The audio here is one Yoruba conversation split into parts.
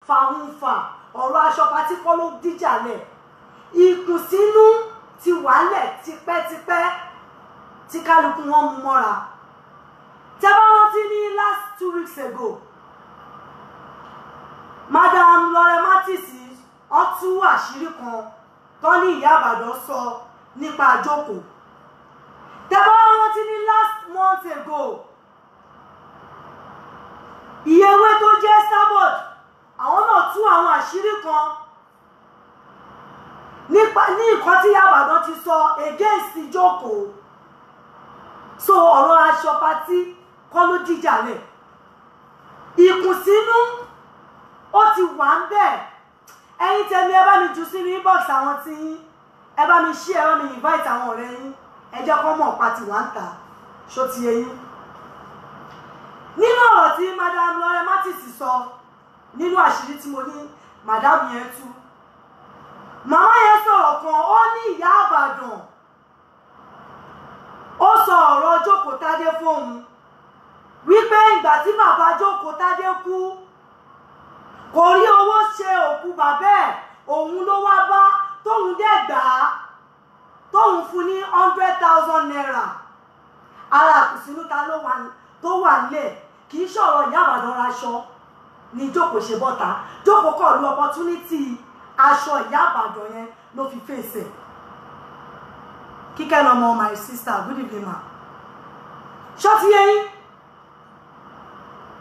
fàhùnfà ọ̀rọ̀ aṣọ patí kọ́ ló díjà lẹ̀ ìkùnsínú ti wàálẹ̀ tipẹ́tipẹ́ tí kálukú wọn mú mọ́ra tẹ́ bá rántí ní last 2 weeks ago Madam Lore Martins ó tú àṣírí kan tó ní Iyaibadan sọ nípa àjòkò tẹ́ bá rántí ní last month ago ìyẹwé tó jẹ́ Starboard àwọn náà tú àwọn àṣírí kan ní nǹkan tí Iyaibadan ti sọ against ìjòkò so ọ̀rọ̀ aṣọ patí kọ́ ló dìjà lẹ̀ ìkùnsínú ó ti wà ń bẹ̀ ẹ̀yin tẹ̀mí ẹ bá mi jù sí inbox àwọn tí ẹ bá mi share ẹ bá mi invite àwọn ọ̀rẹ́ yín ẹ jẹ́ kó mọ̀ pa ti wà ń tà ṣó ti yé yín nínú ọ̀rọ̀ tí Madam Lore Martins sọ nínú àṣírí tí mo ní madam yẹn tú màmá yẹn sọ̀rọ̀ kan ó ní Iyaibadan ó sọ ọ̀rọ̀ Jokotade fóun wípé ìgbà tí bàbá Jokotade kú kò rí owó ṣe òkú bàbá ẹ̀ òun ló wá bá tóun dẹ̀ gbà á tóun fún ní 100,000 naira ara àkùsínú ta tó wà nílẹ̀ kì í ṣọ̀rọ̀ Iyaibadan raṣọ ní Joko ṣe bọ́ta Joko kọ̀ lu opportunity aṣọ Iyaibadan yẹn ló fi fèsì Kíkẹ́ lọmọ my sister good evening ma ṣọ́tí yẹn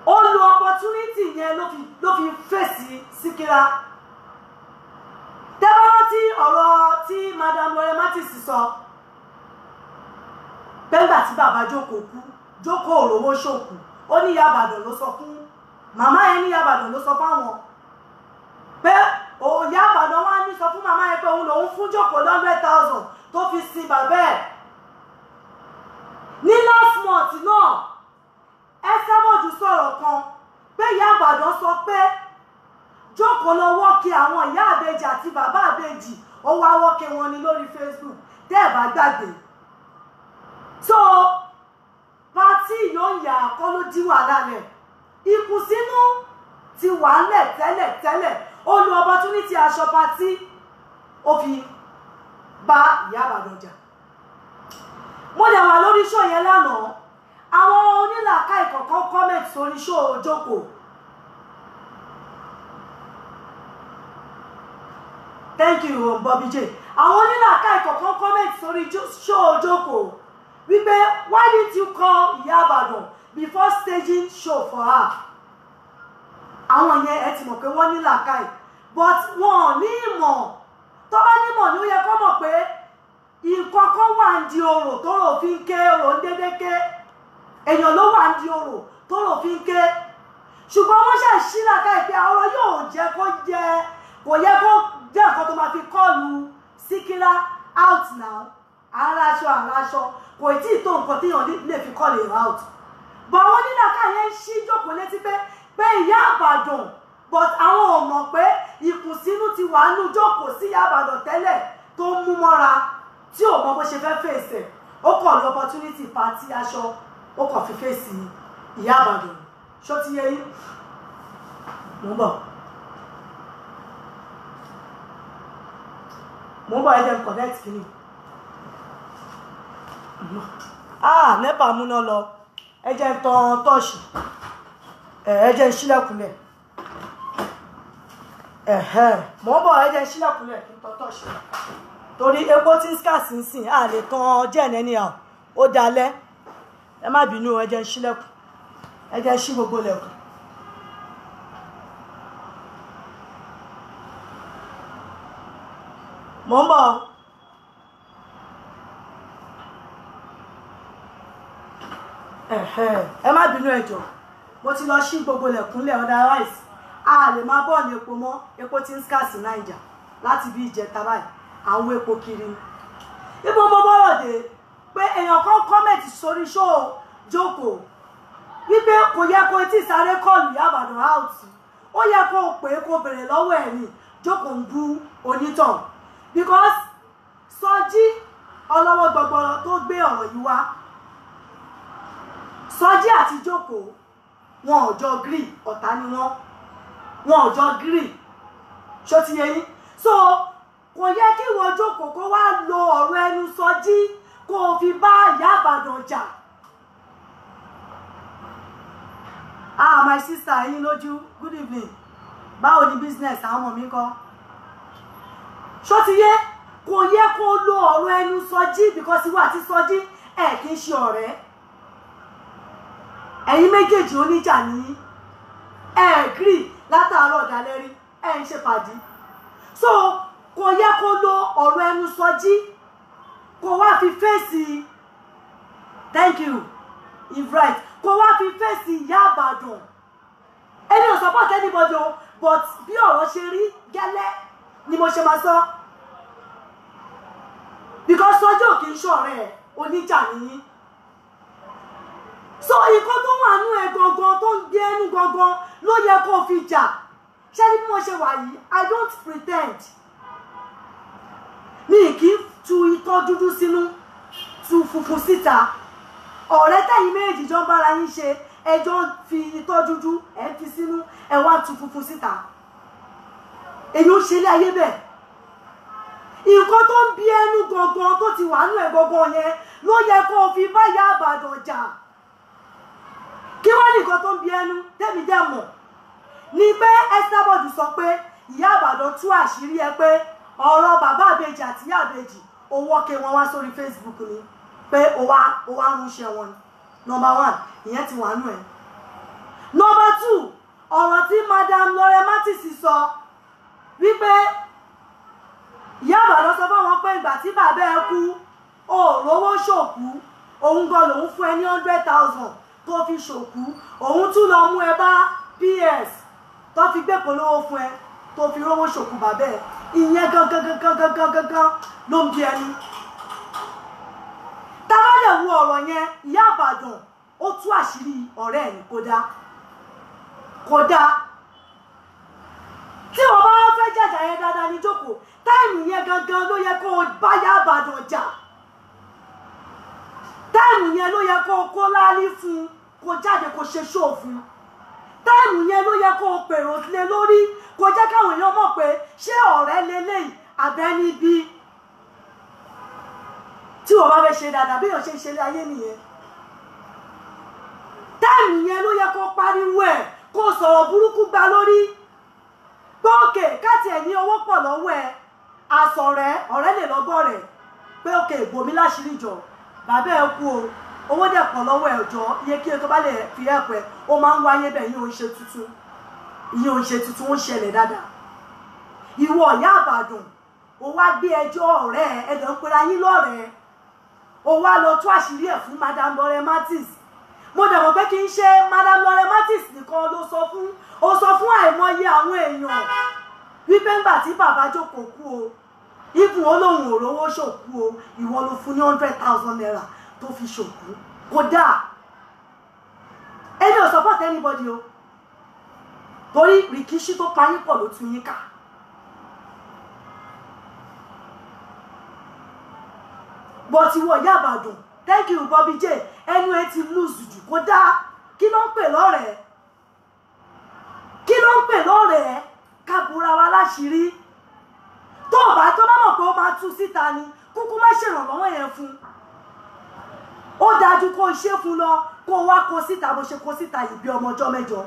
ó lu opportunity yẹn ló fi fèsì Síkírà tẹ́bọ́rọ́ tí ọ̀rọ̀ tí Madam Lore Martins sọ pẹ́ngbà tí bàbá Joko kú Joko òrówó ṣòkù ó ní Iyaibadan ló sọ fún màmá yẹn ní Iyaibadan ló sọ fáwọn pé Iyaibadan wá ní sọ fún màmá yẹn pé òun lòun fún Joko 100,000 tó fi sin bàbá ẹ̀ ní last month náà ẹsẹ́mọ̀jù sọ̀rọ̀ kan pé Iyaibadan sọ pé Joko lọ wọ́ọ̀kì àwọn ìyá àbèjì àti bàbá àbèjì ó wá wọ́ọ̀kì wọn ní lórí Facebook tẹ́ ẹ̀ bá gbàgbé so pátì yóò yà kọ́ ló dí wàhálà rẹ̀ ìkùnsínú ti wà ńlẹ̀ tẹ́lẹ̀ ó lu opportunity aṣọ pátì ó fi bá Iyaibadan jà mo dẹ̀ wà lórí show yẹn lánàá àwọn onílàkà ìkọ̀kan comment sórí show Joko thank you Bobby J àwọn onílàkà ìkọ̀kan comment sórí show Joko wípé why didn't you call Iyaibadan before staging show for her àwọn yẹn ẹ ti mọ̀ pé wọ́n ní làákàyè but wọn ò ní ìmọ̀ tó bá nímọ̀ ni ó yẹ kó mọ̀ pé nǹkan kan wà ń di orò tó rò fi ń ké orò ń dédé ké èèyàn ló wà ń di orò tó rò fi ń ké ṣùgbọ́n wọ́n ṣe ṣí làákàyè pé ọ̀rọ̀ yóò jẹ́ kó jẹ́ kò yẹ kó jẹ́ nǹkan tó máa fi kọ́ọ̀lù Síkírà out now aráṣọ kò tí ì tó nǹkan tí èèyàn lè fi kọ́ọ̀lù out but àwọn onílàákàyè ń ṣí Joko létí pé Iyaibadan but àwọn ò mọ̀ pé ìkùnsínú ti wà nínú Joko sí Iyaibadan tẹ́lẹ̀ tó mú mọ́ra tí ò mọ bó ṣe fẹ́ fèsì ó kọ̀ ní opportunity party aṣọ ó kọ̀ fi fèsì Iyaibadan ṣó ti yé yín mò ń bọ̀ ẹ jẹ́ connect kìíní nepa múná lọ ẹ jẹ́ tán tọ́ọ̀ṣì ẹ jẹ́ ṣílẹ̀kùnlẹ̀ mò ń bọ̀ ẹ jẹ́ ṣílẹ̀kùnlẹ̀ kí n tán tọ́ọ̀ṣì torí epo tí ń scarce ń sìn á lè tán jẹ́ ẹ̀nẹ́ni à ó dalẹ̀ ẹ má bínú ẹ jẹ́ ṣílẹ̀kùn ẹ jẹ́ ṣí gbogbo lẹ̀kùn. mò ń bọ̀ ẹ má bínú ẹ jọ̀ọ́ mo ti lọ ṣí gbogbo lẹ̀kúnlẹ̀ otherwise a lè máa bọ̀ ní epo mọ́ epo tí ń scarce Naija láti bí ìjẹta báyìí àwọn epo kiri ibo mo bọ́rọ̀ dé pé èèyàn kan comment sórí show Joko wípé kò yẹ kó tí sáré kọlù Iyaibadan out ó yẹ kó pé kó bèrè lọ́wọ́ ẹ̀ ní Joko ń bú onítàn because Sọjí ọlọ́wọ́ gbọgbọrọ tó gbé ọ̀rọ̀ yìí wá Sọjí àti Joko wọn ò jọ gree ọ̀tá ni wọ́n wọn ò jọ gírì ṣó ti yé yín so kò yẹ kí wọ́n jókòó kó wá lo ọ̀rọ̀ ẹnu sọjí kó o fi bá Ìyábàdàn jà. My sister yín lójú good evening báwo ni business àwọn ọmọ mi kọ́ ṣó ti yé kò yẹ kó lo ọ̀rọ̀ ẹnu sọjí because ìwọ àti sọjí ẹ̀ kì í ṣe ọ̀rẹ́ ẹ̀yin méjèèjì oníjà ní gírì látàárọ̀ dalẹ́rí ẹ̀ ń ṣe pàdé so kò yẹ kó lo ọ̀rọ̀ ẹnu sọjí kó wá fi fèsì thank you if right kó wá fi fèsì Ìyábàdàn ẹni ò support anybody o but bí ọ̀rọ̀ ṣe rí gẹ́lẹ́ ni mo ṣe máa sọ because sọjí ò kì í ṣọ̀rẹ́ oníjà nìyí so nǹkan tó wà nú ẹ gangan tó ń gbé ẹnu gangan ló yẹ kó fi jà ṣé ní bí mo ṣe wà yìí I don't pretend mi kì í tu itọ́ dúdú sínú tu funfun síta ọ̀rẹ́ tẹ̀yin méjì jọ ń bára yín ṣe ẹjọ́ fi itọ́ dúdú ẹ̀ fi sínú ẹ̀ wá tu funfun síta èyí ó ṣe ilé ayé bẹ́ẹ̀ nǹkan tó ń bí ẹnu gangan tó ti wà nú ẹ̀ gangan yẹn ló yẹ kó o fi bá Ìyábàdàn jà kí wọ́n ní nǹkan tó ń bí ẹnu tẹ́mi dẹ̀ mọ̀ ni pé Esabod sọ pé Ìyábàdàn tú àṣírí ẹ pé ọ̀rọ̀ bàbá àbèjì àti ìyá àbèjì owó ké wọn wá sórí Facebook ni pé ó wá ń ṣe wọn number 1 ìyẹn ti wà nù ẹ number 2 ọ̀rọ̀ tí Madam Lore Matis sọ wípé Ìyábàdàn sọ fún wọn pé ìgbà tí bàbá ẹ kú ó rówó ṣòkú òun gan lòun fún ẹ ní 100,000 tó fi ṣòkú òun tún lọ mú ẹ bá PS tó fi gbé polówó fún ẹ tó fi rówó ṣòkú bàbá ẹ ìyẹn gangan ló ń bí ẹni tá bá lè wo ọ̀rọ̀ yẹn Ìyábàdàn ó tú àṣírí ọ̀rẹ́ ẹ̀ ní kódà tí wọ́n bá fẹ́ jàjà yẹn dáadáa ní jókòó táìmù yẹn gangan ló yẹ kó o bá Ìyábàdàn jà táìmù yẹn ló yẹ kó o kó láálí fún kó jáde kó ṣe ṣóò fún táìmù yẹn ló yẹ kó o pèrò lé lórí kó jẹ́ káwọn èèyàn mọ̀ pé ṣé ọ̀rẹ́ lélẹ́yìí àbẹ́ni bí tí wọ́n bá fẹ́ ṣe dáadáa bí èèyàn ṣe ń ṣe ayé nìyẹn táìmù yẹn ló yẹ kó pariwo ẹ̀ kó sọ̀rọ̀ burúkú gba lórí pé òkè káàtì ẹ̀ ní owó pọ̀ lọ́wọ́ ẹ̀ àsọ̀rẹ́ ọ̀rẹ́ lè lọ́gbọ́ rẹ̀ pé òkè bòmí láṣìírí jọ bàbá ẹ̀ kú o owó dẹ̀ pọ̀ lọ́wọ́ ẹ̀ jọ iye kí ẹ tó bá lè fi ẹ̀ pẹ́ ó máa ń wáyé bẹ́ẹ̀ yín ò ń ṣe tuntun ìyẹn ò ń ṣe tuntun ó ń ṣẹlẹ̀ dáadáa ìwọ Ìyábàdàn ó wá gbé ẹjọ́ ọ̀rẹ́ ẹ̀dọ̀ ń pera yín lọ́rẹ̀ẹ́ ó wá lọ tú àṣírí ẹ̀ fún Madam Lore Matis mo dẹ̀ mọ̀ pé kì í ṣe Madam Lore Matis nìkan ló sọ fún àìmọye àwọn èèyàn wípé ńgbà tí bàbá jókòó kú o ibùn olóhùn òrówó ṣòkú o ìwọ ló fún ní 100,000 naira tó fi ṣòkú kódà ẹni ò support anybody o torí rìkíṣí tó pa yín pọ̀ ló tún yín ká but ìwọ Ìyábàdàn thank you Bobby J ẹnu ẹ ti lose jù kódà kí ló ń pè lọ́rẹ̀ẹ́ ká búra wa láṣìírí tó bá mọ̀ pé ó máa tú síta ni kúkú má ṣèrànlọ́wọ́ yẹn fún ó dájú kó ṣe fún lọ kó wá kó síta bó ṣe kó síta yìí bí ọmọ ọjọ́ mẹ́jọ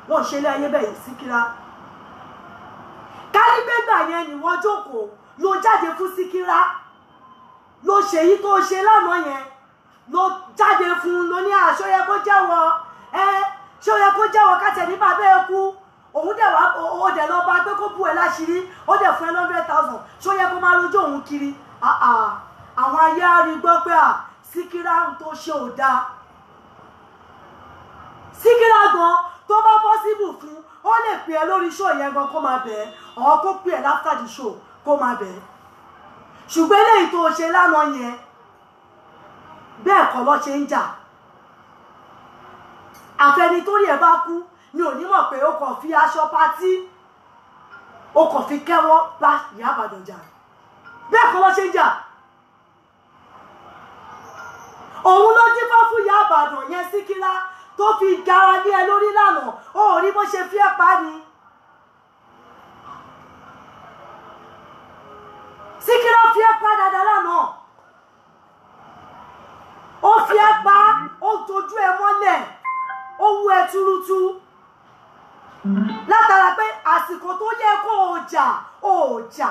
wọ́n ṣe lé ayé bẹ́ẹ̀ Síkírá kárígbégbà yẹn ni wọ́n jókòó ló jáde fún Síkírá ló ṣe yí tó ṣe lánàá yẹn ló jáde fún ló ní àṣọ yẹ kó jẹ́wọ́ kátẹ̀ ní bàbá ẹ kú òun dẹ̀ wá ó dẹ̀ lọ bá pé kó bú ẹ láṣìírí ó dẹ̀ fún ẹ 100,000 ṣó yẹ kó máa lójú òun kiri àwọn ayé á rí gbọ́ pé Síkírá tó ṣe ò dáa Síkírá gan tó bá pọ́síbù fún ó lè pè ẹ́ lórí show yẹn gan kó máa bẹ̀ ẹ́ ọ̀ kó pè ẹ́ after the show kó máa bẹ̀ ẹ́ ṣùgbọ́n eléyìí tó ṣe lánàá yẹn bẹ́ẹ̀ kọ́ ló ṣe ń jà àfẹnitórí ẹ̀ bá kú mi ò ní mọ̀ pé ó kàn fi aṣọ patí ó kàn fi kẹ́wọ́ bá Ìyábàdàn jà bẹ́ẹ̀ kọ́ ló ṣe ń jà òun ló dífá fún Ìyábàdàn yẹn Síkírá tó fi gara ní ẹ lórí lánàá ó rí bó ṣe fi ẹ́ pa ni túrútú látara pé àsìkò tó yẹ kó o jà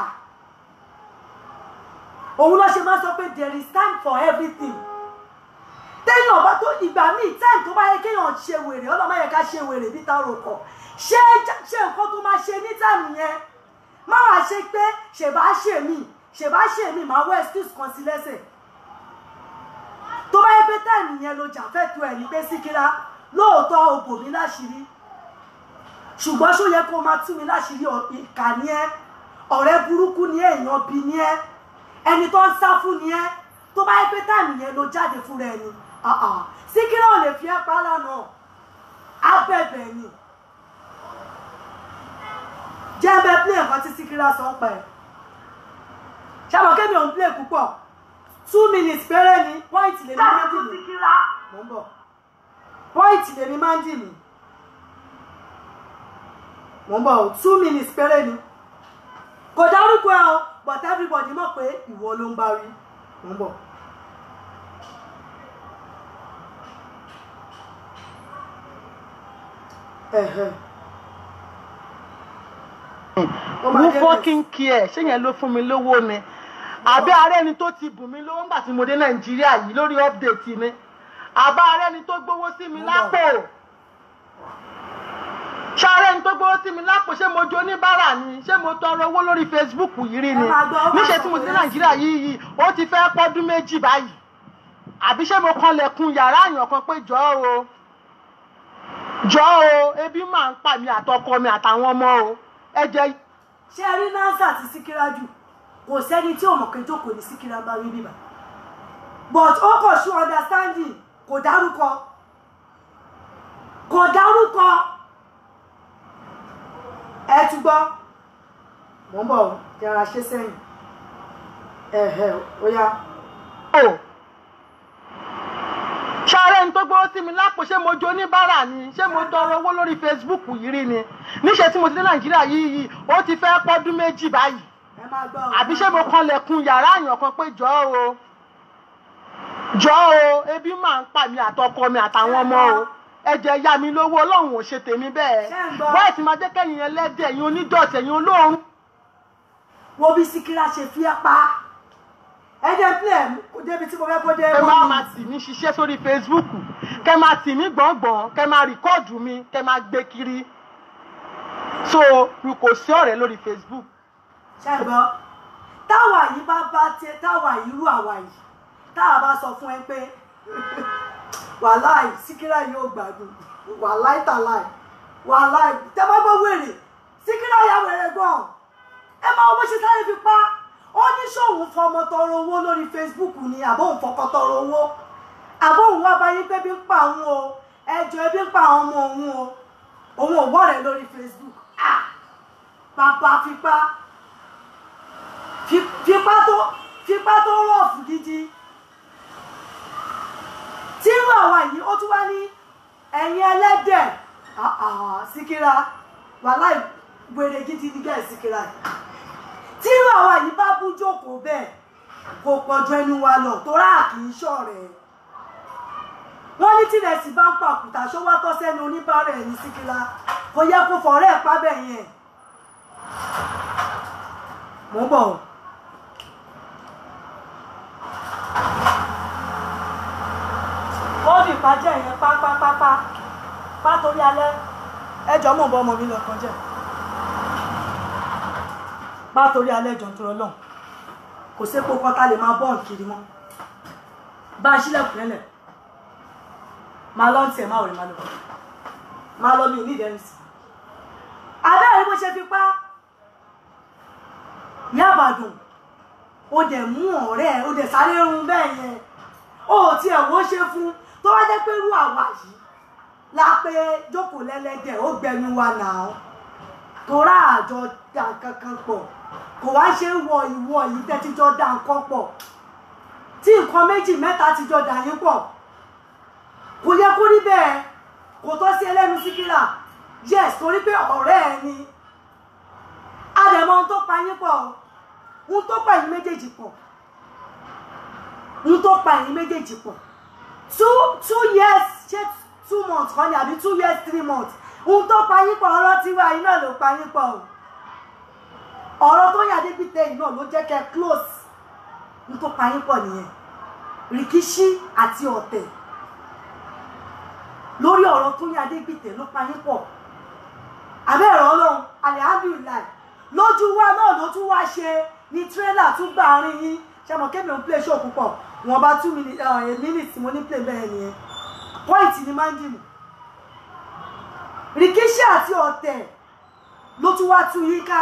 òun ló ṣe máa sọ pé there is time for everything. Téèyàn bá tó ìgbà míì time tó bá yẹ kéèyàn ṣe wèrè ọlọ́mọ yẹ ká ṣe wèrè bí táwọn kọ ṣé nǹkan tó máa ṣe ní time yẹn má wàá ṣe pé ṣèbá ṣe mí máa wọ excuse kan sí lẹ́sẹ̀. Tó bá yẹ pé time yẹn ló jà fẹ́ tó ẹ̀ ní pé Síkírá lóòótọ́ o bò mí láṣìírí ṣùgbọ́n ṣó yẹ kó máa tú mi láṣìírí ìkà ni ẹ́ ọ̀rẹ́ burúkú ni ẹ́ èèyàn bí ni ẹ́ ẹni tó ń sá fún ni ẹ́ tó bá yẹ pé time yẹn ló jáde fúnra ẹni Síkírá ò lè fi ẹ́ pa lánàá abẹ́bẹ̀ ni jẹ́ bẹ́ẹ̀ play nǹkan tí Síkírá sọ ń pa ẹ̀ ṣàmọ̀ kébì òun play púpọ̀ 2 minutes péré ni point lèmi máa ń dì mí mò ń bọ̀ point lèmi máa ń dì mí mò ń bọ̀ 2 minutes péré ni kò dárúkọ ẹ o but everybody mọ̀ pé ìwọ ló ń bá rí mò ń bọ̀. Who fucking care? Ṣé yẹn ló fún mi lówó ni? Àbí ààrẹ ni tó ti bù mí lówó nígbà tí mo dé Nàìjíríà yìí lórí update ni. Àbá ààrẹ ni tó gbówó sí mi lápò. Ṣààrẹ ni tó gbówó sí mi lápò ṣé mo jó oníbàárà ni? Ṣé mo tọrọ owó lórí Facebook yìí rí ni? Níṣẹ́ tí mo ti dé Nàìjíríà yìí ó ti fẹ́ pọ́dún méjì báyìí. Àbí ṣé mo kanlẹ̀kùn yàrá àyàn kan pé jọ̀ọ́ o ebi máa ń pa mi àtọkọ mi àtàwọn ọmọ o ẹ jẹ́. Ṣé ẹ rí nánsà àti Síkírá jù kò sẹ́ni tí ò mọ̀ pé jókòó ní Síkírá bá rí bíbá but ó kò ṣú understanding kò dárúkọ ẹ tún gbọ́ mò ń bọ̀ yàrá ṣe sẹ́yìn ó yá. Ṣààrẹ ní tó gbówó sí mi lápò ṣé mo jó oníbàárà ni? Ṣé mo tọrọ owó lórí Facebook yìí rí ni? Níṣẹ́ tí mo ti dé Nàìjíríà yìí ó ti fẹ́ pọ́dún méjì báyìí. Àbí ṣé mo kanlẹ̀kùn yàrá àyàn kan pé jọ̀ọ́ o ebi máa ń pa mi àtọkọ mi àtàwọn ọmọ o ẹ jẹ́ yá mi lówó Ọlọ́run ò ṣe tèmi bẹ́ẹ̀. Báyìí ti máa jẹ́ kẹ́yìn ẹlẹ́dẹ̀ ẹ̀yin onídọ̀tí ẹ̀yin olóorun. Wo bí Síkírá ṣe fi ẹ́ pa ẹ jẹ́ play kò débi tí mo fẹ́ kó dé. Ẹ máa tì mí ṣiṣẹ́ sórí Facebook kẹ máa tì mí gbọ̀ngbọ̀n kẹ máa rìkọ́ọ̀dù mi kẹ máa gbé kiri so mi kò sí ọ̀rẹ́ lórí Facebook. ṣàgbọ́ táwa yìí bá tẹ táwa yìí rú àwa yìí táwa bá sọ fún ẹ pé wàláì Síkírá yóò gbádùn wàláì tàláì wàláì tẹ bá gbọ́ wèrè Síkírá yà wèrè gan ẹ máa bó ṣe sáré fi pa ó ní ṣòun fọmọ tọrọ owó lórí Facebook ni àbóhùn fọkọ tọrọ owó àbóhùn wá báyìí pé bí ń pa òun o ẹjọ́ ebi ń pa àwọn ọmọ òun o òun ò wọ́ rẹ̀ lórí Facebook bàbá fipá tó rọ̀fù gidi tí irú àwa yìí ó tún wá ní ẹ̀yin ẹlẹ́dẹ̀ Síkírá wàláì wèrè gidi ní gẹ̀ẹ́ Síkírá tí irú àwa yìí bá bú jókòó bẹ́ẹ̀ kò pọ̀jù ẹnu wa lọ tó rà kì í ṣọ̀rẹ́ wọ́n ní tílẹ̀ sì bá ń pàkúta ṣó wá tọ́ sẹ́nu oníbàárẹ̀ ní Síkírá kò yẹ kó fọ̀rẹ́ ẹ̀ pábẹ̀ yẹn mò ń bọ̀. ó fi ìpàjẹ́ yẹn pá torí alẹ́ ẹjọ́ mọ̀ bọ́ ọmọ mi lọ kọjá bá torí alẹ́ jọ tó lọ́n kò sépo kọ́ta lè máa bọ́ọ̀n kiri mọ́ bá a sílẹ̀kùn ẹlẹ̀ máa lọ́n tiẹ̀ máa wọ̀rẹ̀ máa lọ mi ní ìdẹ́rìsì abẹ́rẹ́ bó ṣe fi pa Iyaibadan ó dẹ̀ mú ọ̀rẹ́ ẹ̀ ó dẹ̀ sáré run bẹ́ẹ̀ yẹn ó tiẹ̀ wọ́n ṣe fún tó wá jẹ́ pé irú àwa yìí la pé jókòó lẹ́lẹ́dẹ̀ ó gbẹnu wa náà torá àjọ dà kankan pọ̀ kò wá ṣe wọ ìwọ yìí tẹ́tíjọ́ dà nǹkan pọ̀ tí nǹkan méjì mẹ́ta tíjọ́ dà yín pọ̀ kò yẹ kó rí bẹ́ẹ̀ kò tọ́ sí ẹlẹ́nu Síkírá yes torí pé ọ̀rẹ́ ẹ ni àdẹ̀mọ́ ohun tó pa yín pọ̀ ohun tó pa yín méjèèjì pọ̀ ohun tó pa yín méjèèjì pọ̀ 2 years ṣé 2 months kan ní àbí 2 years 3 months ohun tó pa yín pọ̀ ọ̀rọ̀ tiwa yìí náà ló pa yín pọ̀ ọ̀rọ̀ Toyin Adegbite yìí náà ló jẹ́ kẹ́ close ohun tó pa yín pọ̀ nìyẹn rìkíṣí àti ọ̀tẹ̀ lórí ọ̀rọ̀ Toyin Adegbite ló pa yín pọ̀ àbẹ́rẹ̀ Ọlọ́run alihamdulilayi lójú wa náà ló tún wá ṣe ní tírélà tún gbà àárín yín ṣe mọ̀ kémi ò ń play show púpọ̀ wọn bá 2 minutes mo ní play bẹ́ẹ̀ nìyẹn point ni máa ń dìmú rìkíṣí àti ọ̀tẹ̀ ló tún wá tú yín ká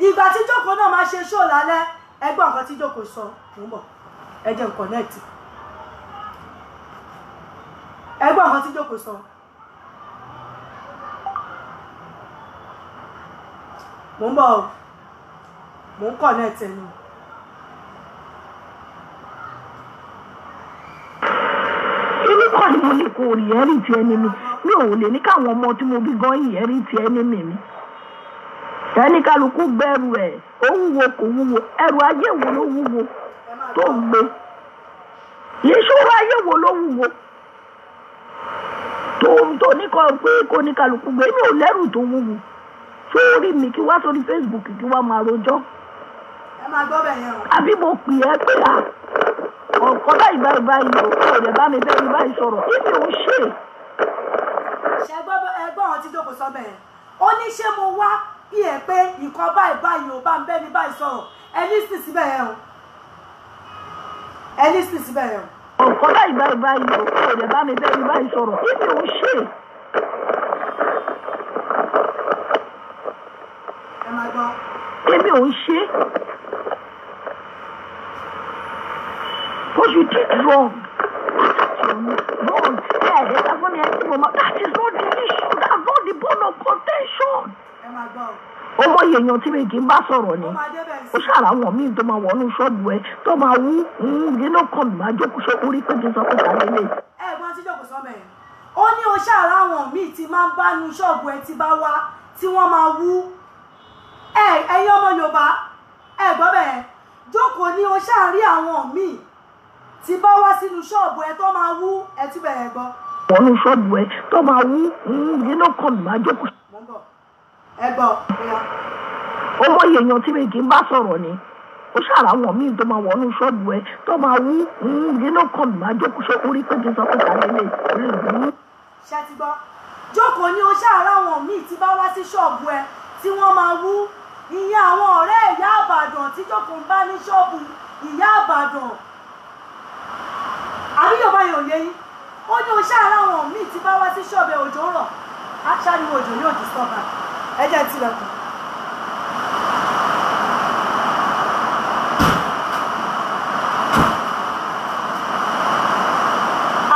ìgbà tí Joko náà máa ṣe show lálẹ́ ẹgbọ́n nǹkan tí Joko sọ fún bọ̀ ẹ jẹ́ n connect ẹgbọ́n nǹkan tí Joko sọ mo ń bọ̀ mo ń connect ẹnu. Ibi kan ni mo ní kò rí ẹ̀rí ti ẹni mi ò lè ní káwọn ọmọ tí mo bí gan yìí ẹ̀rí ti ẹni mi ẹni kálukú bẹ̀rù ẹ̀ ó wúwo kò wúwo ẹrù ayé wo ló wúwo tó ń gbé ìṣòro ayé wo ló wúwo tó ní kọ́ pé kó ní kálukú gbé mi ò lẹ́rù tó wúwo sórí mi kí wá sórí Facebook kí wá máa rojọ́ àbí mo pè é pé ọ̀kọ́ báyìí o lè bá mi bẹ́ẹ̀ ni báyìí sọ̀rọ̀ ibi ò ṣe. ṣe ẹgbọ́n àwọn tí Joko sọ bẹ́ẹ̀ ó ní ṣé mo wá bí ẹ pé nǹkan báyìí ò bá ń bẹ́ẹ̀ ni báyìí sọ̀rọ̀ ẹni sì síbẹ̀ yẹn o ẹni sì síbẹ̀ yẹn o. ọ̀kọ́ báyìí o lè bá mi bẹ́ẹ̀ ni báyìí sọ̀rọ̀ ibi ò ṣe. ẹ máa gbọ́. èmi ò ń ṣe. What you did wrong. Wrong. Yeah, that is not the issue. That's not the bone of contention. Ọmọ èèyàn tí mi kì í bá sọ̀rọ̀ ni ó ṣàrà àwọn míì tó máa wọnú ṣọ́ọ̀bù ẹ tó máa wú nínú kan mi máa jókòó ṣe orí pé kí n sọ pé ta lélẹ̀. ẹ̀gbọ́n tí Joko sọ bẹ́ẹ̀ ó ní ó ṣàrà àwọn míì tí máa ń bá nu ṣọ́ọ̀bù ẹ tí bá wá tí wọ́n máa wú ẹ̀yin ọmọ Yorùbá ẹ̀gbọ́n bẹ́ẹ̀ Joko ní ó ṣàrí àwọn míì tí bá wá sínú ṣọ́ọ̀bù ẹ tó máa wú ẹ tún bẹ̀rẹ̀ gbọ́. wọnú ṣọ́ọ̀bù ẹ tó máa wú nínú kan mi máa jókòó. ẹ gbọ́ ọmọ èèyàn tí mi kì í bá sọ̀rọ̀ ni ó ṣàrà àwọn míì tó máa wọnú ṣọ́ọ̀bù ẹ tó máa wú nínú kan mi máa jókòó ṣe orí pé kí n sọ pé ta lélẹ̀ orí ìlú. ṣé ti gbọ́ Joko ní ó ṣàrà àwọn míì tí bá wá sí ṣọ́ọ̀bù ẹ tí wọ́n máa wú ìyẹn àwọn ọ̀rẹ́ ìyá Ìbàdàn tí Joko ń bá ní ṣọ́ọ̀bù ìyá Ìbàdàn àbí Yorùbá yóò yé yín ó ní o ṣáà láwọn míì tí bá wá sí ṣọ́ọ̀bù òjò ń rọ̀ aṣáájú òjò yóò di sọ́ọ̀bà ẹ jẹ́ tilẹ̀kùn.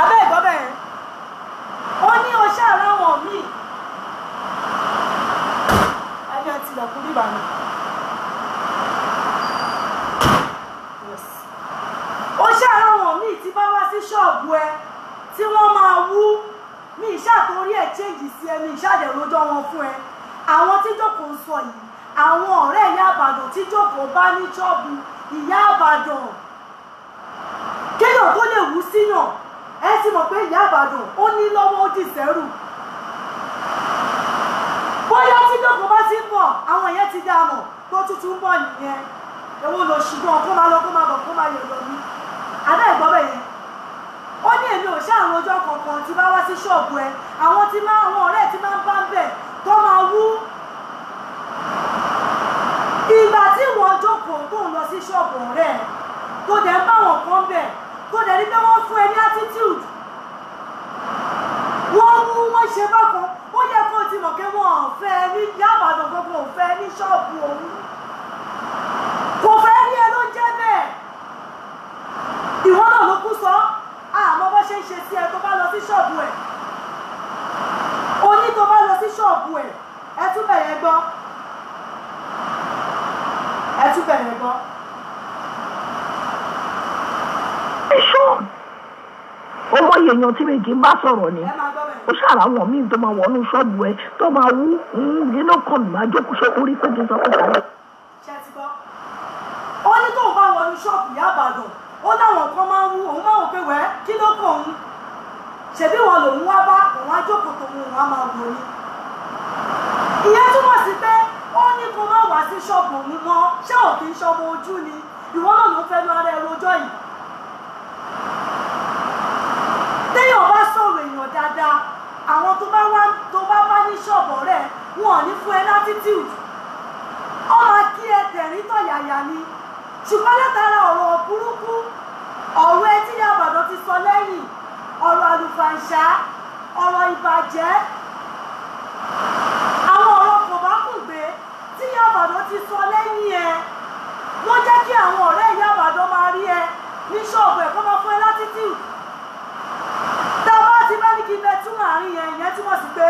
abẹ́ ìgbọ́ bẹ́ẹ̀ ó ní o ṣáà láwọn míì ẹ jẹ́ tilẹ̀kùn bíbá mi. ó ṣáà láwọn míì tí bá wá sí ṣọ́ọ̀bù ẹ tí wọ́n máa wú ní ìṣàtòrí ẹ̀ chéǹjì sí ẹni ìṣàdẹ̀rọjọ́ wọn fún ẹ àwọn tí Joko ń sọ yìí àwọn ọ̀rẹ́ ìyá Ìbàdàn tí Joko bá ní ṣọ́ọ̀bù ìyá Ìbàdàn kéèyàn tó lè wú síyàn ẹ ti mọ̀ pé ìyá Ìbàdàn ó ní lọ́wọ́ ó dì sẹ́rù bóyá tí Joko bá ti ń bọ̀ àwọn yẹn ti dá mọ̀ tó tútù ń bọ̀ nìyẹn èwo lò ṣùgbọ́n kó máa lọ kó máa bọ̀ kó máa yọ̀ lọ ní adá ìgbọ́ bẹ̀ yẹn ó ní èmi ò ṣáà rojọ́ kankan tí bá wá sí ṣọ́ọ̀bù ẹ àwọn ọ̀rẹ́ tí máa ń bá ń bẹ̀ tó máa wú ìgbà tí wọ́n Joko tó ń lọ sí ṣọ́ọ̀bù ọ̀rẹ́ ẹ tó dẹ̀ ń bá wọn kan bẹ̀ tó dẹ̀ ní pé wọ́n fún ẹ ní attitude wọ́n mú wọ́n ṣe bákan ó yẹ kó o ti mọ̀ pé wọ́n ò fẹ́ ní ìyá Ìbàdàn gbogbo ò fẹ́ ní ṣọ́ọ̀bù òun kò fẹ́ ní ẹ ló jẹ́ bẹ́ẹ̀ ìwọ náà ló kú sọ àmọ́ bó ṣe ń ṣe sí ẹ tó bá lọ sí ṣọ́ọ̀bù ẹ̀ oní tó bá lọ sí ṣọ́ọ̀bù ẹ̀ ẹ tún bẹ̀rẹ̀ gbọ́ ẹ tún bẹ̀rẹ̀ gbọ́. ọmọ èèyàn tí mi kì í bá sọ̀rọ̀ ni ó ṣàrà àwọn míì tó máa wọnú ṣọ́ọ̀bù ẹ tó máa wú nínú kan mi máa jókòó ṣe orí pé kí n sọ pé ta lẹ. ṣe ti gbọ́ ó ní tóun bá wọnú ṣọ́ọ̀bù ìyá Ìbàdàn ó láwọn kan máa ń wú òun máa wò pé wẹ́ kí ló kàn òun ṣebí wọn lòun wá bá òun á jókòó tó òun á máa wò ni. ìyẹn túmọ̀ sí pé ó ní kó má wá sí ṣọ́ọ̀bù òun mọ́ ṣé ò kí ń ṣọmọ ojú ni ìwọ náà ló fẹ́ lu ara ẹ rojọ́ yìí. téèyàn bá sọ̀rọ̀ èèyàn dáadáa àwọn tó bá bá ní ṣọ́ọ̀bù rẹ̀ wọn ò ní fún ẹ latitude ó máa kí ẹ tẹ̀rín tọ̀yàyà ni ṣùgbọ́n látara ọ̀rọ̀ burúkú ọ̀rọ̀ ẹ tí Iyaibadan ti sọ lẹ́yìn ọ̀rọ̀ àlùfàǹṣá ọ̀rọ̀ ìbàjẹ́ àwọn ọ̀rọ̀ kò bá kùn gbé tí Iyaibadan ti sọ lẹ́yìn ẹ ló jẹ́ kí àwọn ọ̀rẹ́ Iyaibadan máa rí ẹ ní ṣọ́ọ̀bù ẹ̀ kó máa fún ẹ latitude tá a bá ti bá ní kí n bẹ túmọ̀ àárín yẹn ìyẹn túmọ̀ sí pé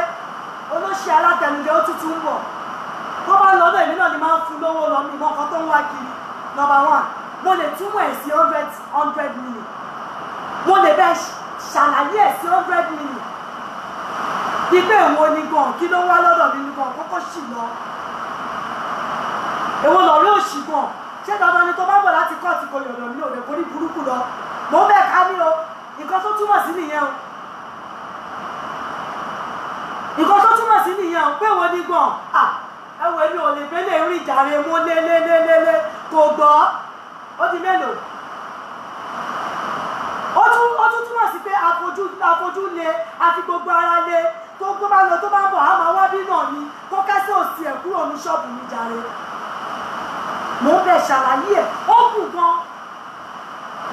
olóṣè alátẹnujẹ ó tútù ń bọ̀ tó bá lọ́dọ̀ èmi náà ni máa ń fún lówó lọ mi mọ́ nǹkan tó ń wá kiri number one mo lè túmọ̀ ẹ̀ sí 100 minutes mo lè bẹ́ẹ̀ ṣàlàyé ẹ̀ sí 100 minutes pípé èwo ni gan kí ló wá lọ́dọ̀ mi gan kókó sì lọ èwo lọ́rí òṣì gan ṣé dandan ni tó bá bọ̀ láti kọ́ọ̀tì kò yọ̀dọ̀ mi ò lè borí burúkú lọ mo ń bẹ̀ ká ní o nǹkan tó túmọ̀ sí nìyẹn o nǹkan tó túmọ̀ sí nìyẹn o pé èwo ni gan ẹwọ èmi ò lè gbélé rí ìjàre mú lélélélélé kò gbọ́ ó di mélòó ó tún túmọ̀ sí pé àfojú le àti gbogbo ara le tó bá lọ tó bá bọ̀ á máa wá bí náà ni kó kẹ́sẹ̀ òsì ẹ̀ kúrò ní ṣọ́ọ̀bù mi jàre mò ń bẹ̀ ṣàlàyé ẹ̀ ó kù gan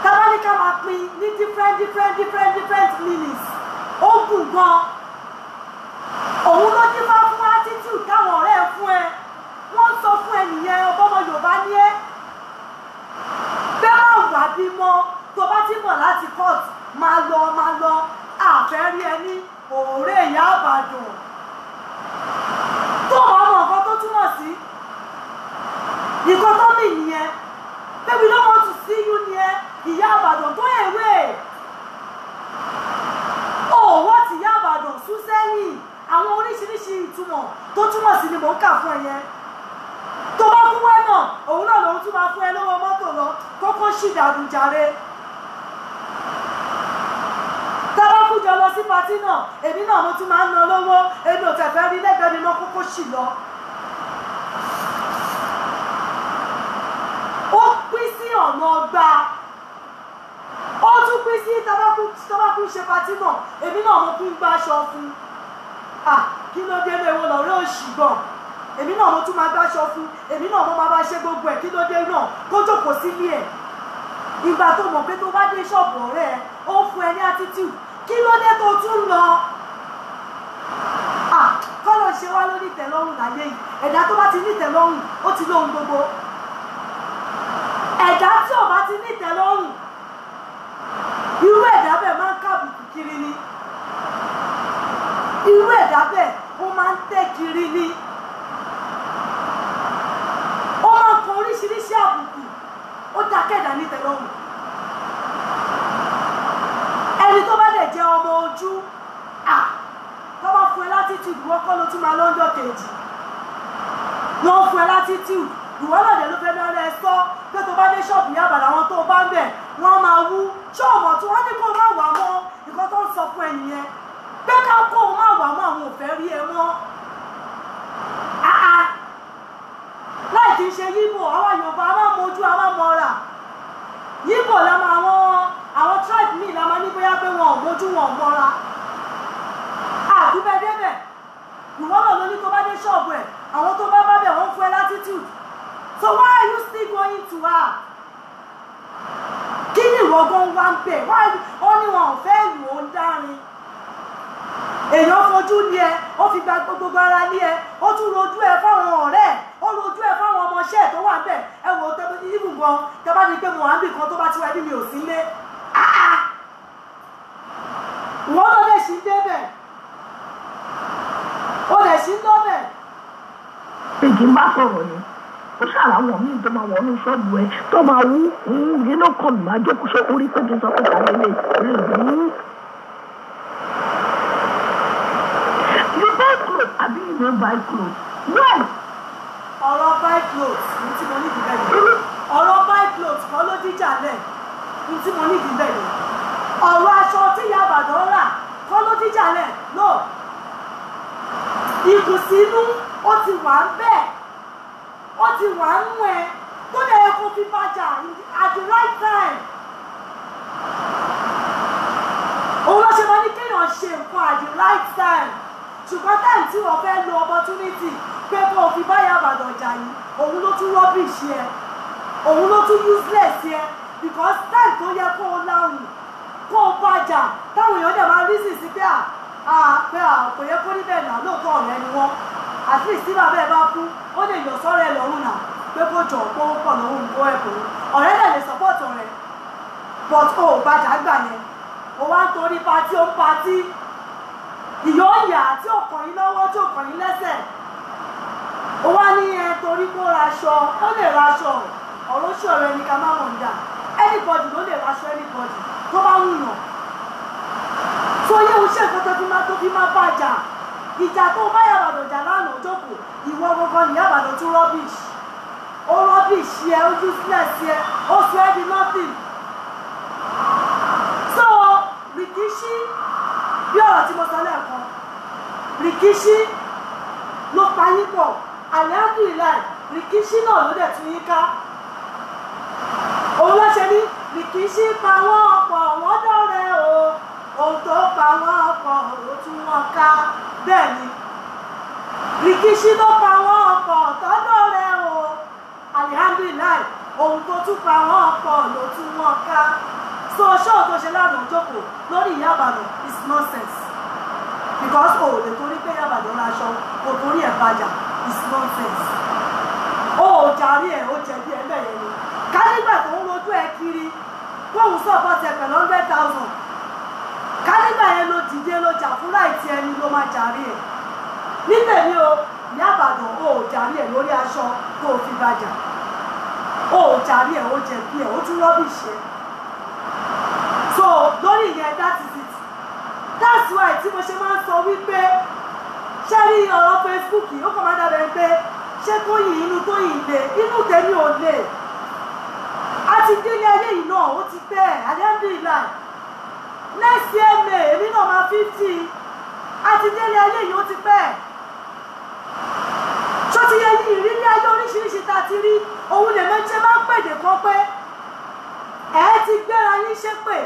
tábánikà máa pín ní different minutes ó kù gan òun ló dín bá fún attitude káwọn ọ̀rẹ́ ẹ̀ fún ẹ wọ́n sọ fún ẹ nìyẹn ọbọ̀mọ Yorùbá ní ẹ bẹ́ẹ̀ máa wà bímọ tó bá ti bọ̀ láti court máa lọ àfẹ́ rí ẹ ní òòrè Iyaibadan tó wàá mọ nǹkan tó túmọ̀ sí nǹkan tó mì nìyẹn baby don't want to see you near Iyaibadan go away wọ́n ti Iyaibadan sún sẹ́yìn àwọn oríṣiríṣi ìtumọ̀ tó túmọ̀ sí ni mò ń kà fún ẹ yẹn tó bá kú wá náà òun náà lòun tún máa fún ẹ lọ́wọ́ mọ́tò lọ kókó ṣìdàdùn jàre tá bá kú jọ lọ sí patí náà èmi náà mo tún máa ń ná lọ́wọ́ èmi ò tẹ̀fẹ́ rí lẹ́gbẹ̀ẹ́ mi mọ́ kókó ṣì lọ. ó pín sí ọ̀nà ọgbà ó tún pín sí tábàkú ṣe patí náà èmi náà mo tún gbá aṣọ fún kí ló dé léwo lọ́rẹ́ òṣì gan èmi náà mo tún máa gbáṣọ fún èmi náà mo máa bá ṣe gbogbo ẹ̀ kí ló dé náà kó jókòó sílé ẹ̀ ìgbà tó mọ̀ pé tó bá dé ṣọ́ọ̀bù ọ̀rẹ́ ẹ̀ ó fún ẹ ní attitude kí ló dé tó tún lọ kọ́lọ̀ ṣe wá lórí ìtẹ́lọ́rùn láyé yìí ẹ̀dá tó bá ti ní ìtẹ́lọ́rùn ó ti lóhun gbogbo ẹ̀dá tí ò bá ti ní ìtẹ́lọ́rùn irú ẹ̀dá bẹ́ẹ̀ máa ń kábùkù kiri ni irú ẹ̀dá bẹ́ẹ̀ ó máa ń tẹ́ kiri ni ó máa ń kan oríṣiríṣi àbùkù ó dákẹ́dà ní ìtẹ́lọ́rùn ẹni tó bá dẹ̀ jẹ́ ọmọ ojú tó bá fún ẹ látitude wọ́n kọ́ ló tún máa lọ́jọ́ kejì wọ́n fún ẹ látitude ìwọ náà dẹ̀ ló fẹ́ lọ́rẹ́ ẹ sọ pé tó bá dé ṣọ́ọ̀bù Iyaibadan àwọn tó bá ń bẹ̀ wọ́n máa wú ṣọ́ọ̀bù tí wọ́n ní kó má wà mọ́ nǹkan tó ń sọ fún ẹ nìyẹn pé ká kó o má wà mọ́ àwọn ò fẹ́ rí ẹ mọ́ láì kí n ṣe yíbò àwọn Yorùbá a máa mojú a máa mọra yíbò la máa àwọn tribe míì la máa ní bóyá pé wọn ò mojú wọn ò mọra àdúbẹ̀ débẹ̀ ìwọ náà ló ní tó bá dé ṣọ́ọ̀bù ẹ̀ àwọn tó bá bẹ̀ wọ́n fún ẹ latitude so why are you still going to her kí ni ìwọ gan wá ń bẹ̀ ó ní wọn ò fẹ́ ìlú ó ń dárin èèyàn fojú ní ẹ ó fi gba gbogbo ara ní ẹ ó tún rojú ẹ fáwọn ọ̀rẹ́ ẹ ó rojú ẹ fáwọn ọmọọṣẹ́ ẹ tó wà bẹ̀ ẹ wò ó ibùn gan tẹ bá di pé mo wà níbì kan tó bá ti wá ẹbí mi ò sí lé ìwọ náà lè ṣí débẹ̀ ó lè ṣí lọ́bẹ̀. èjì ń bá sọ̀rọ̀ ni ó ṣàlàwọ̀ míì tó máa wọnú ṣọ́ọ̀bù ẹ tó máa wú nínú kan máa jókòó ṣe orí pé kí n sọ pé kàlẹ́ lè wú. Àbí ìwé buy clothes. When? Ọ̀rọ̀ buy clothes ní tí mo ní ìdíbẹ̀ yìí. Ọ̀rọ̀ buy clothes kan ló díjà lẹ̀ ní tí mo ní ìdíbẹ̀ yìí. Ọ̀rọ̀ aṣọ tí Iyaibadan rà kọ́ ló díjà lẹ̀ no ìkùnsínú ó ti wà ń bẹ́ẹ̀ ó ti wà ń mú ẹ tó lè kó fi bàjá at the right time òun ló ṣe máa ní kéèyàn ṣe nǹkan at the right time ṣùgbọ́n time tí wọ́n fẹ́ lo opportunity pé kó o fi báyà Ìbàdàn jà yìí òun ló tún rubbish yẹ òun ló tún useless yẹ because time tó yẹ kó o láwùn kó o bàjá táwọn èèyàn dẹ̀ máa rí sí pé kò yẹ kó níbẹ̀ náà lóòótọ́ ọ̀rẹ́ ni wọ́n at least tí bàbá ẹ bá kú ó lè yọ sọ́rọ̀ ẹ lọ́rùn náà pé kó jọ kó pọ̀ lọ́rùn kó ẹ̀kọ́ ọ̀rẹ́ dẹ̀ lè support ọ̀rẹ́ but o ò bàjá gbà yẹn o wá ń torí patí ó ń patí ìyó ìyá tí ò kàn yín lọ́wọ́ tí ò kàn yín lẹ́sẹ̀ ó wá ní ẹ torí kó raṣọ ó lè raṣọ ọ̀rọ̀ ṣòro ẹni ká má mọ̀ ń dà anybody ló lè raṣọ anybody tó bá wù yàn tó yẹ o ṣe nǹkan tó fi má bàjá ìjà tó bá Ìyá Ìbàdàn jà lánàá jókòó ìwọ gbogbo ní Ìyá Ìbàdàn tún rubbish ó rubbish yẹ ó useless yẹ ó sọ ẹ́ di nothing so Rikishi bí ọ̀rọ̀ tí mo sọ lẹ́ẹ̀kan Rikishi ló pa yín pọ̀ alihamdulilayi Rikishi náà ló dẹ̀ tún yín ká òun ló ṣe ní Rikishi pa wọ́n pọ̀ wọ́n dọ̀rẹ́ o ohun tó pa wọ́n pọ̀ ló tún wọ́n ká bẹ́ẹ̀ ni Rikishi ló pa wọ́n pọ̀ tọ́dọ̀ rẹ̀ o alihamdulilayi ohun tó tún pa wọ́n pọ̀ ló tún wọ́n ká so ṣóò tó ṣe lánàá jókòó lórí Ìyá Ìbàdàn is nonsense because o lè torí pé Ìyá Ìbàdàn raṣọ o torí ẹ̀ bàjá is nonsense o ò jàrí ẹ̀ o jẹ̀bi ẹ̀ bẹ́ẹ̀ yẹn ni ká nígbà tó ń rojú ẹ kiri kóhùn support ẹ pẹ̀lú 100,000 ká nígbà yẹn ló dìde ló jà fún láìtì ẹni ló máa jàrí ẹ̀ nítèmi o Ìyá Ìbàdàn o ò jàrí ẹ̀ lórí aṣọ tó o fi bàjá o ò jàrí ẹ̀ o jẹ̀bi ẹ̀ o tún rubbish ẹ̀ so lórí ìyẹn that is it that's why tí mo ṣe máa ń sọ wípé ṣé rí ọ̀rọ̀ Facebook yìí ó kàn máa dàbẹ̀ pé ṣé Tóyìn inú Tóyìn lè inú tèmi ò lè a ti délé ayé yìí náà ó ti pẹ́ alhamdulilayi next year May èmi náà máa 50 a ti délé ayé yìí ó ti pẹ́ ṣó ti yẹ ìrírí ayé oríṣiríṣi tá a ti rí òun lè méjì máa ń pèdè kan pé ẹ ti gbéra yín ṣépè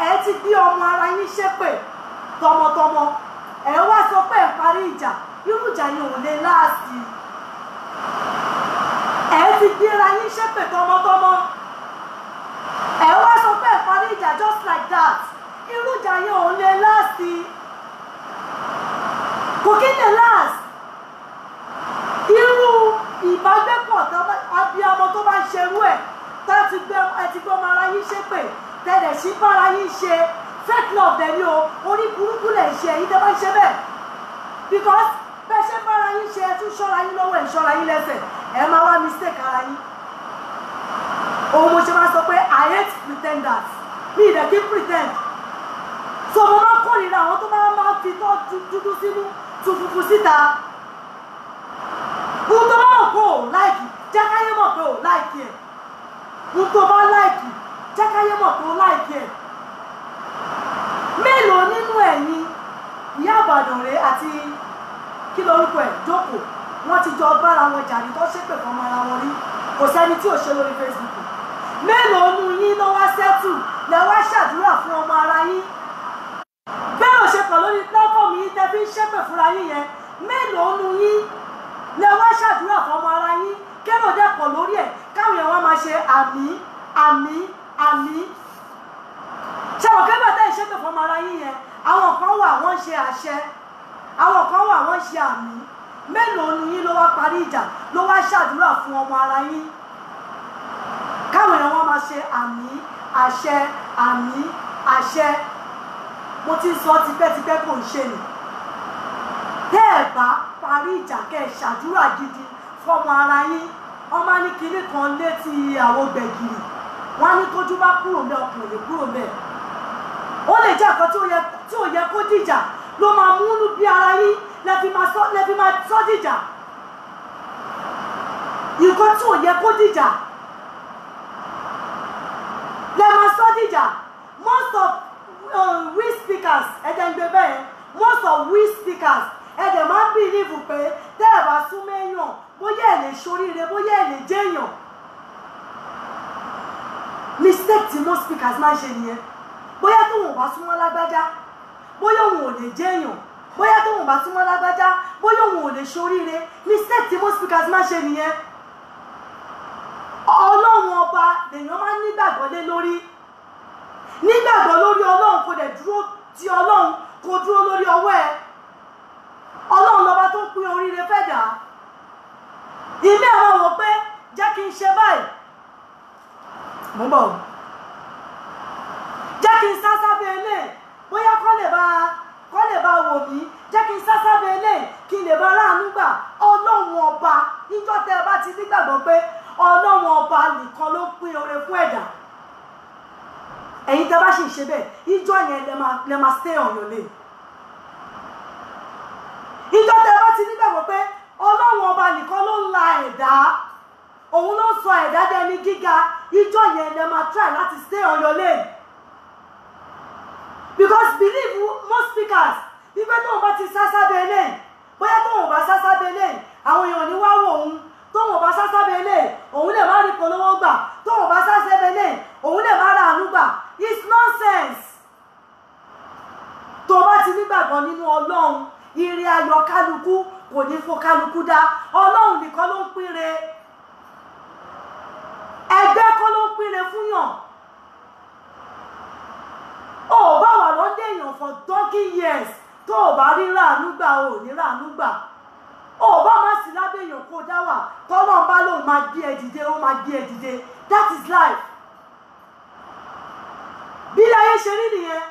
ẹ ti gbé ọmọ ara yín ṣépè tọmọtọmọ ẹ wá sọ pé ẹ parí ìjà irú ìjà yìí ò lè láàsì ẹ ti gbéra yín ṣépè tọmọtọmọ ẹ wá sọ pé ẹ parí ìjà just like that irú ìjà yìí ò lè láàsì kò kí lè láàsì irú ìbágbépọ̀ abiyamọ tó bá ń ṣerú ẹ̀ ẹ ti gbé ọmọ ara yín ṣépè tẹ̀lẹ̀ sí bára yín ṣe fake love dẹ̀ ni o orí burúkú lẹ̀ ṣe èyí tẹ́ bá ń ṣe bẹ́ẹ̀ because bẹ́ẹ̀ ṣe bára yín ṣe ẹ tún ṣọ́ra yín lọ́wọ́ ẹ̀ ṣọ́ra yín lẹ́sẹ̀ ẹ máa wá mistake ara yín òun mo ṣe máa sọ pé I hate pretenders mi ì dẹ̀ kí pretend so mo máa kórìíra àwọn tó máa fi tọ́ dúdú sínú tu funfun síta ohun tó bá wọ̀ pé ò láìkì jẹ́ káyé mọ̀ pé ò láìkì ẹ̀ ohun tó bá láìkì jẹ́ káyé mọ̀ pé ò láìkì ẹ̀ mélòó nínú ẹ̀yin Ìyá Ìbàdàn rèé àti kí lorúkọ ẹ̀ Jókòó wọ́n ti jọ bára wọn jà ní tó ṣépè fún ọmọ ara wọn rí kò sẹ́ni tí ò ṣe lórí Facebook mélòó nínú yín ló wá sẹ́tù lẹ wá ṣàdúrà fún ọmọ ara yín bẹ́ẹ̀ ò ṣe pọ̀ lórí platform yìí tẹ́ fi ń ṣépè fúnra yín yẹn mélòó nínú yín lẹ wá ṣàdúrà fún ọmọ ara yín kérò dẹ̀ pọ̀ lórí ẹ̀ káwọn èèyàn wá máa ṣe àmì àmì àmì ṣé wọ́n kébà tẹ́ ìṣépè fún ọmọ ara yín yẹn àwọn kan wà wọ́n ṣe àṣẹ àwọn kan wà wọ́n ṣe àmì mélòó nínú yín ló wá parí ìjà ló wá ṣàdúrà fún ọmọ ara yín káwọn èèyàn wọ́n máa ṣe àmì àṣẹ àmì àṣẹ mo ti sọ tipẹ́tipẹ́ kò ń ṣe nì tẹ́ ẹ̀ bá parí ìjà kẹ́ ẹ̀ ṣàdúrà gidi fọmọ ara yín wọ́n máa ní kinní kan létí àwọn gbẹ̀gìrì wọ́n á ní tójú bá kúrò mẹ́ ọkùnrin lè kúrò mẹ́ ó lè jẹ́ nǹkan tí ò yẹ kó dìjà ló máa múnú bí ara yín lẹ́fi máa sọ dìjà nǹkan tí ò yẹ kó dìjà lẹ́ máa sọ dìjà most of we speakers ẹ̀jẹ̀ ń gbé bẹ́ẹ̀ most of we speakers ẹ̀jẹ̀ máa ń believe pé tẹ́ ẹ̀ bá súnmọ́ èèyàn bóyá ẹ̀ lè ṣoríire bóyá ẹ̀ lè jẹ́ èèyàn mistake tí most speakers máa ń ṣe nìyẹn bóyá tóun ò bá súnmọ́ lágbájá bóyá òun ò lè jẹ́ èèyàn bóyá tóun ò bá súnmọ́ lágbájá bóyá òun ò lè ṣoríire mistake tí most speakers máa ń ṣe nìyẹn ọlọ́run ọba lèèyàn máa ń nígbàgbọ́ lé lórí nígbàgbọ́ lórí ọlọ́run kò dẹ̀ dúró ti ọlọ́run kò dúró lórí ọwọ́ ẹ ọlọ́run lọ́ba tó ń pín oríire fẹ́ dà ilé àwọn wò pé jẹ́ kí n ṣe báyìí mo bọ̀ jẹ́ kí n sá sábẹ́ ilé bóyá kọ́ lè bá wò mí jẹ́ kí n sá sábẹ́ ilé kí n lè bá ráàánú gbà ọlọ́run ọba níjọ́ tẹ́ ẹ bá ti nígbàgbọ́ pé ọlọ́run ọba nìkan ló pín oore fún ẹ̀dá ẹ̀yin tẹ́ bá sì ṣe bẹ́ẹ̀ ìjọ yẹn lẹ máa stay on your lane ìjọ tẹ́ bá ti nígbàgbọ́ pé ọlọ́run ọba nìkan ló ń la ẹ̀dá òun ló sọ ẹ̀dá dẹni gíga ìjọ yẹn lẹ máa try láti stay on your lane because believe most speakers wípé tóun bá ti sá sábẹ́ lane bóyá tóun bá sá sábẹ́ lane àwọn èèyàn ní wá wò òun tóun bá sá sábẹ́ lane òun lè má rí polówó gbà tóun bá sá sábẹ́ lane òun lè má ra àánú gbà it's nonsense tó bá ti nígbàgbọ́ nínú ọlọ́run ire ayọ̀ kálukú kò ní fò kálukú dá ọlọ́run nìkan ló ń pínre ẹgbẹ́ kọ́ ló ń pínre fúnyàn ó bá wà lọ́dẹ̀ èèyàn for 20 years tó o bá rí ràánú gbà o ò ní ràánú gbà ó bá má sí lábẹ́ èèyàn kó dá wà tọ́lọ́run bá lóun máa gbé ẹ dìde ó máa gbé ẹ dìde that is life bí ayé ṣe rí nìyẹn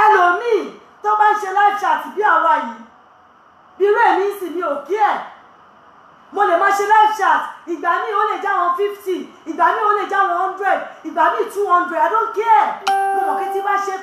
ẹlòmíì tó bá ń ṣe live chat bí àwa yìí bí irú èmi ń sìn ní òkè ẹ̀ mo lè máa ṣe live chat ìgbà míì ó lè já wọn 50 ìgbà míì ó lè já wọn 100 ìgbà míì 200 I don't care mo mọ̀ kí tí bá ṣe